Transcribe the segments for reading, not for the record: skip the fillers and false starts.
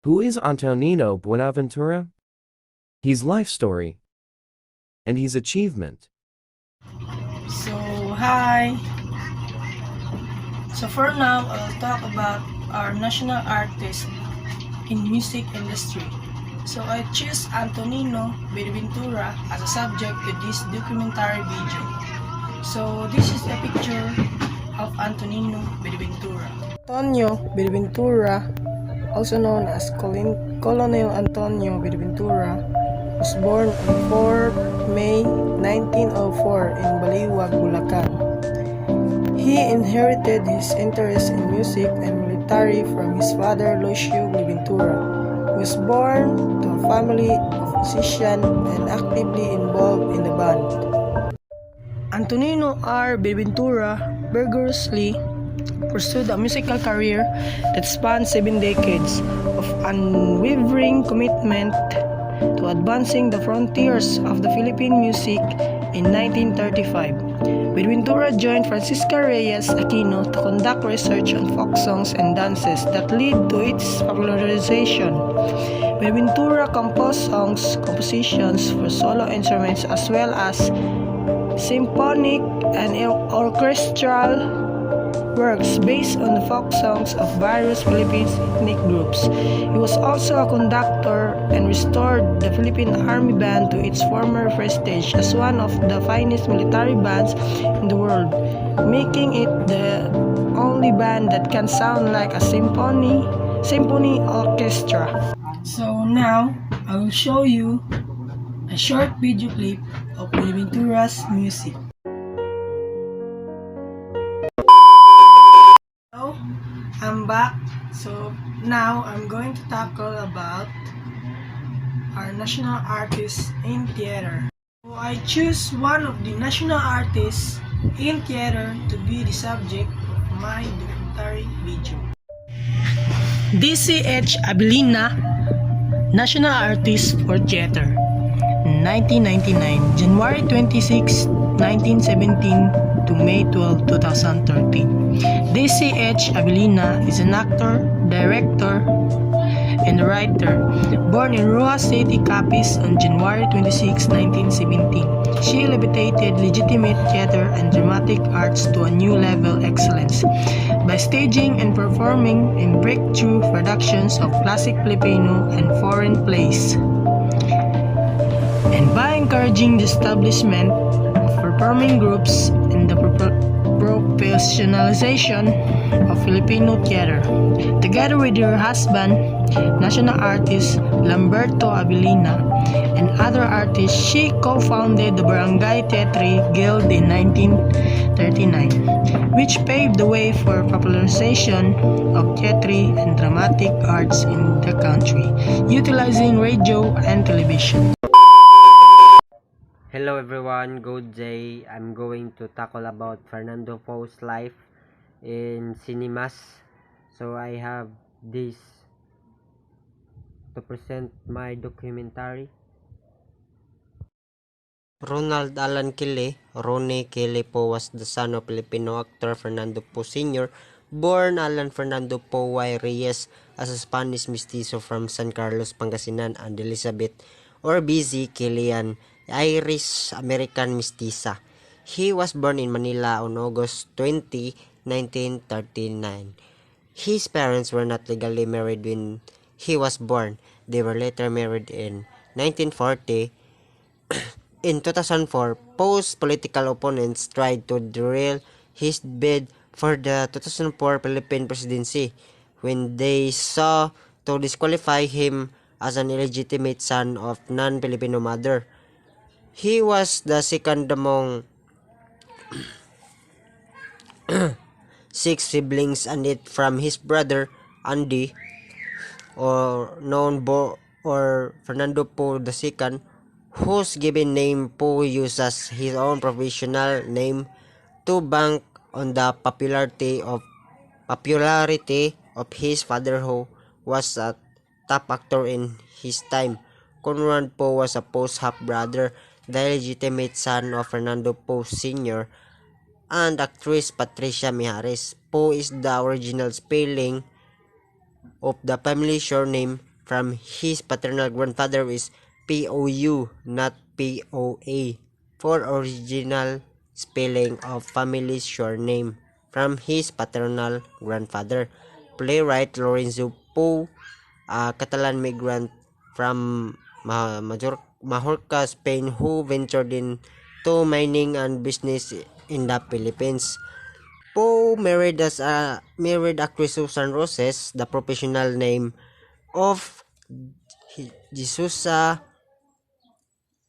Who is Antonino Buenaventura? His life story and his achievement. So, hi. So for now, I'll talk about our national artist in music industry. So I choose Antonino Buenaventura as a subject to this documentary video. So this is a picture of Antonino Buenaventura. Antonio Buenaventura, also known as Colonel Antonio Buenaventura, was born on 4 May 1904 in Baliwag, Bulacan. He inherited his interest in music and military from his father Lucio Buenaventura, who was born to a family of musicians and actively involved in the band. Antonino R. Buenaventura vigorously pursued a musical career that spanned 7 decades of unwavering commitment to advancing the frontiers of the Philippine music. In 1935, Buenaventura joined Francisca Reyes Aquino to conduct research on folk songs and dances that led to its popularization. Buenaventura composed compositions for solo instruments as well as symphonic and orchestral works based on the folk songs of various Philippine ethnic groups. He was also a conductor and restored the Philippine Army Band to its former prestige as one of the finest military bands in the world, making it the only band that can sound like a symphony orchestra. So now I will show you a short video clip of Buenaventura's music. Hello, I'm back. So now I'm going to tackle about our national artists in theater. So I choose one of the national artists in theater to be the subject of my documentary video. DCH Abilina, national artist for theater. 1999, January 26, 1917 to May 12, 2013. DCH Abilina is an actor, director, and writer. Born in Roa City, Capiz on January 26, 1917, she elevated legitimate theater and dramatic arts to a new level excellence by staging and performing in breakthrough productions of classic Filipino and foreign plays, and by encouraging the establishment of performing groups and the professionalization of Filipino theater. Together with her husband, national artist Lamberto Abilina, and other artists, she co-founded the Barangay Teatre Guild in 1939, which paved the way for popularization of theatre and dramatic arts in the country, utilizing radio and television. Hello everyone, good day. I'm going to tackle about Fernando Poe's life in cinemas. So I have this to present my documentary. Ronald Alan Quile, Rone Quile Poe was the son of Filipino actor Fernando Poe Sr., born Alan Fernando Poe Y. Reyes as a Spanish mestizo from San Carlos, Pangasinan, and Elizabeth or BZ Kilian, Irish American mestiza. He was born in Manila on August 20, 1939. His parents were not legally married when he was born. They were later married in 1940. In 2004, Poe's political opponents tried to derail his bid for the 2004 Philippine presidency when they sought to disqualify him as an illegitimate son of non-Filipino mother. He was the second among 6 siblings, and it from his brother Andy, or Fernando Poe II, whose given name Poe uses his own professional name to bank on the popularity of his father, who was a top actor in his time. Conrad Poe was a Poe's half-brother, the illegitimate son of Fernando Poe Sr. and actress Patricia Mijares. Poe is the original spelling of the family surname from his paternal grandfather is Pou, not Poa, for original spelling of family's surname from his paternal grandfather. Playwright Lorenzo Poe, a Catalan migrant from Majorca, Spain, who ventured into mining and business in the Philippines. Poe married actress Susan Roses, the professional name of Jesusa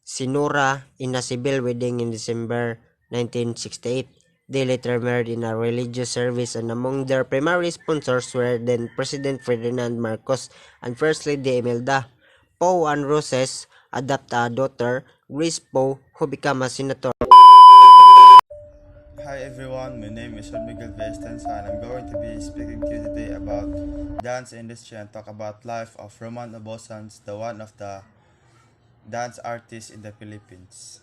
Sinora, in a civil wedding in December 1968. They later married in a religious service, and among their primary sponsors were then President Ferdinand Marcos and First Lady Imelda. Poe and Roses adopt a daughter, Grace Poe, who became a senator. Hi everyone, my name is Juan Miguel Vestensa and I'm going to be speaking to you today about dance industry and talk about life of Roman Obosans, the one of the dance artists in the Philippines.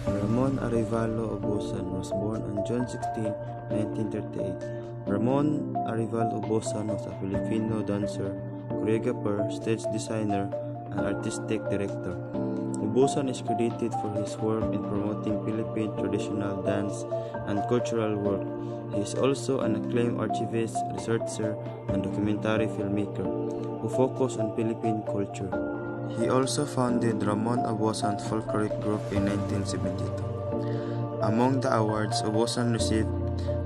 Ramon Arevalo Obosan was born on June 16, 1938. Ramon Arevalo Obosan was a Filipino dancer, choreographer, stage designer, and artistic director. Obosan is credited for his work in promoting Philippine traditional dance and cultural work. He is also an acclaimed archivist, researcher, and documentary filmmaker who focus on Philippine culture. He also founded Ramon Obosan Folkloric Group in 1972. Among the awards Obosan received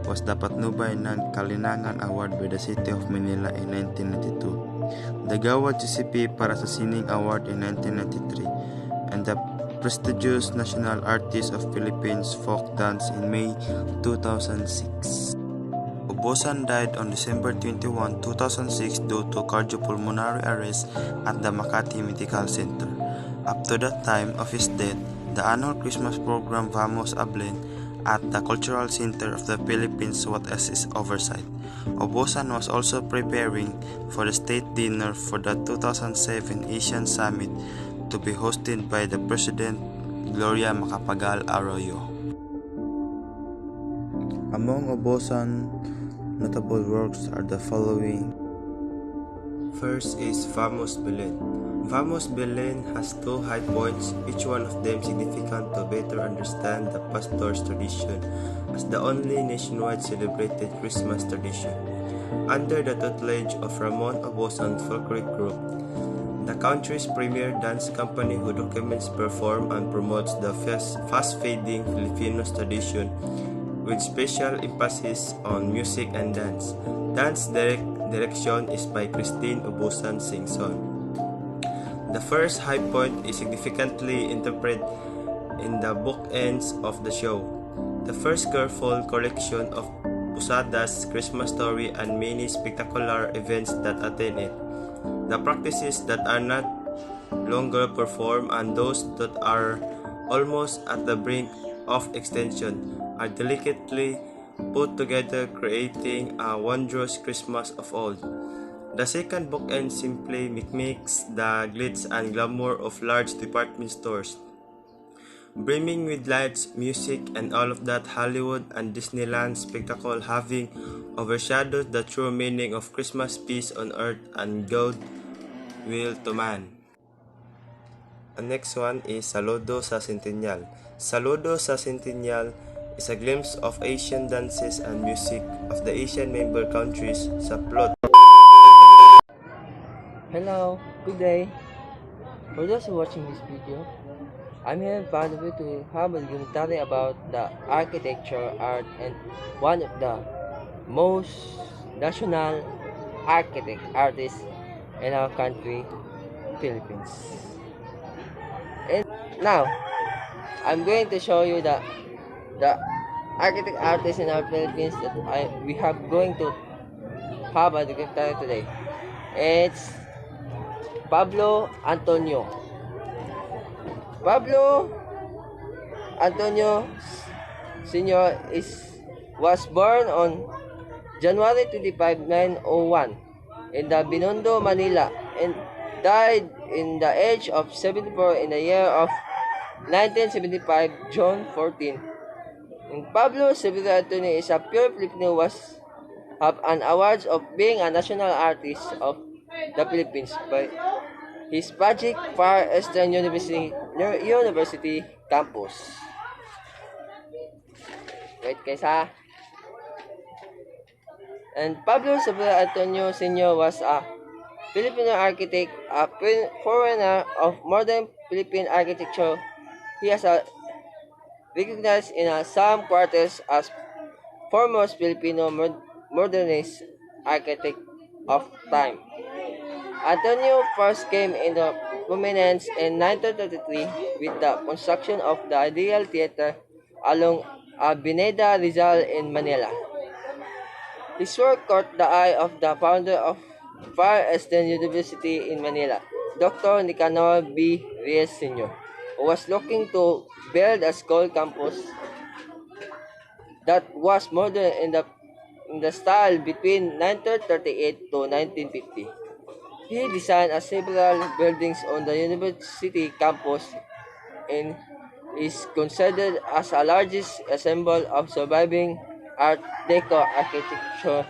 was the Patnubay ng Kalinangan Award by the City of Manila in 1992, the Gawad GCP para sa Sining Award in 1993, and the prestigious National Artist of Philippines Folk Dance in May 2006. Obosan died on December 21, 2006 due to cardiopulmonary arrest at the Makati Medical Center. Up to the time of his death, the annual Christmas program Vamos Ablen at the Cultural Center of the Philippines was at his oversight. Obosan was also preparing for the state dinner for the 2007 Asian Summit to be hosted by the President Gloria Macapagal Arroyo. Among Obosan notable works are the following. First is Vamos Belen. Vamos Belen has two high points, each one of them significant to better understand the pastor's tradition as the only nationwide celebrated Christmas tradition. Under the tutelage of Ramon Obosan Folkloric Group, the country's premier dance company who documents, performs, and promotes the fast-fading Filipino tradition with special emphasis on music and dance. Dance direction is by Christine Obosan Singson. The first high point is significantly interpreted in the bookends of the show. The first careful collection of Posadas, Christmas story, and many spectacular events that attend it. The practices that are not longer performed and those that are almost at the brink of extension are delicately put together, creating a wondrous Christmas of old. The second bookend simply mimics the glitz and glamour of large department stores, brimming with lights, music, and all of that Hollywood and Disneyland spectacle, having overshadowed the true meaning of Christmas, peace on earth and good will to man. The next one is Saludo sa Centennial. Saludo sa Centennial is a glimpse of Asian dances and music of the Asian member countries sa plot. Hello, good day. For those watching this video, I'm here in front of you to have a documentary about the architecture art and one of the most national artists in our country, Philippines. And now, I'm going to show you the architect artists in our Philippines that we have going to have a documentary today. It's Pablo Antonio. Pablo Antonio Sr. was born on January 25, 1901 in the Binondo, Manila, and died in the age of 74 in the year of 1975, June 14, And Pablo Silvera Antonio is a pure Filipino was have an award of being a national artist of the Philippines by his Pajic Far Eastern University campus. Wait guys ha. And Pablo Silvera Antonio Sr. was a Filipino architect, a forerunner of modern Philippine architecture. He is recognized in some quarters as foremost Filipino modernist architect of time. Antonio first came into prominence in 1933 with the construction of the Ideal Theater along Avenida Rizal in Manila. His work caught the eye of the founder of Far Eastern University in Manila, Dr. Nicanor B. Reyes Sr., who was looking to build a school campus that was modern in the style between 1938 to 1950. He designed several buildings on the university campus and is considered as the largest example of surviving Art Deco architecture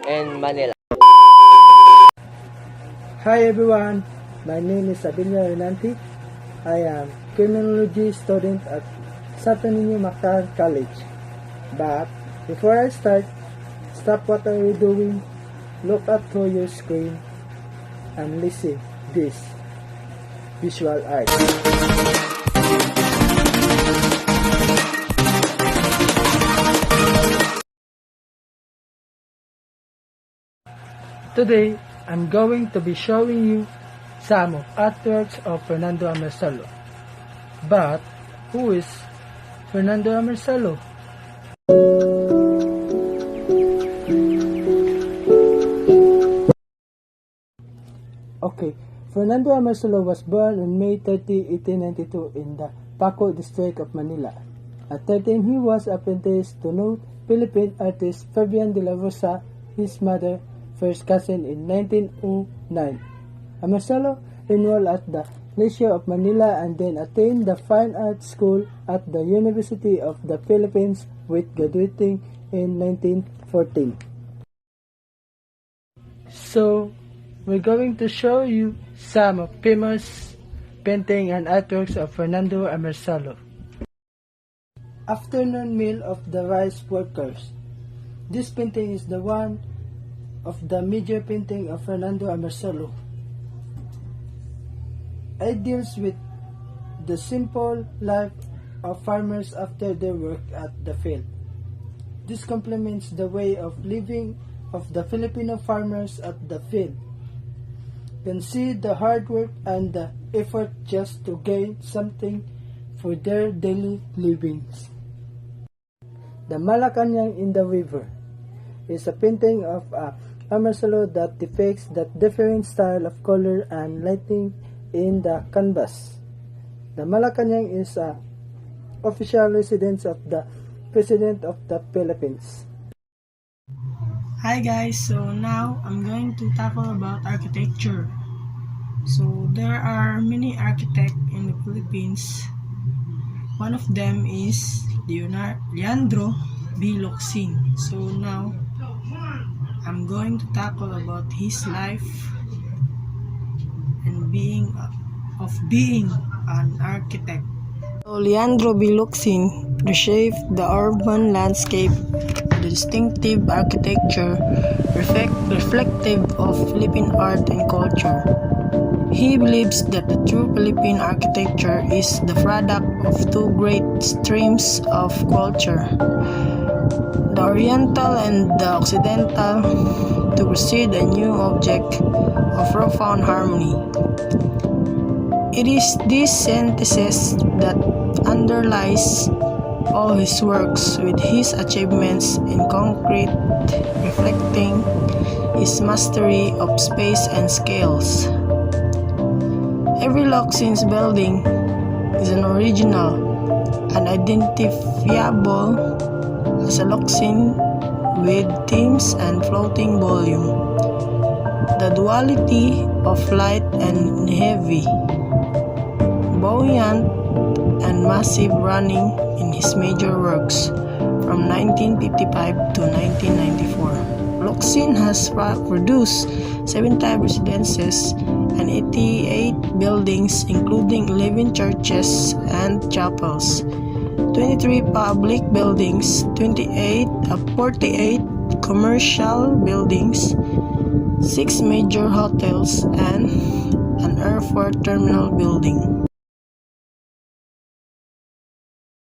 in Manila. Hi everyone, my name is Abilia Renanti. I am criminology student at Santo Niño Mactar College. But before I start, stop what are you doing, look up to your screen, and listen this visual art. Today, I'm going to be showing you some of artworks of Fernando Amersalo. But, who is Fernando Amersalo? Okay, Fernando Amersalo was born on May 30, 1892 in the Paco district of Manila. At 13, he was apprenticed to noted Philippine artist Fabian de la Rosa, his mother, first cousin in 1909. Amersalo enrolled at the Liceo of Manila and then attained the Fine Arts School at the University of the Philippines with graduating in 1914. So, we're going to show you some of famous painting and artworks of Fernando Amersalo. Afternoon Meal of the Rice Workers. This painting is the one of the major painting of Fernando Amersalo. It deals with the simple life of farmers after their work at the field. This complements the way of living of the Filipino farmers at the field. You can see the hard work and the effort just to gain something for their daily livings. The Malacanang in the River is a painting of Amersalo that depicts the different style of color and lighting in the canvas. The Malacanang is a official residence of the President of the Philippines. Hi guys, so now I'm going to tackle about architecture. So there are many architects in the Philippines. One of them is Leandro B. Locsin. So now I'm going to tackle about his life and being an architect. So Leandro B. Locsin reshaped the urban landscape, the distinctive architecture reflective of Philippine art and culture. He believes that the true Philippine architecture is the product of two great streams of culture, the Oriental and the Occidental, to create a new object of profound harmony. It is this synthesis that underlies all his works, with his achievements in concrete reflecting his mastery of space and scales. Every Locsin's building is an original and identifiable as a Locsin with themes and floating volume. The duality of light and heavy, buoyant and massive running in his major works from 1955 to 1994. Locsin has produced 75 residences and 88 buildings, including 11 churches and chapels, 23 public buildings, 48 commercial buildings, 6 major hotels, and an airport terminal building.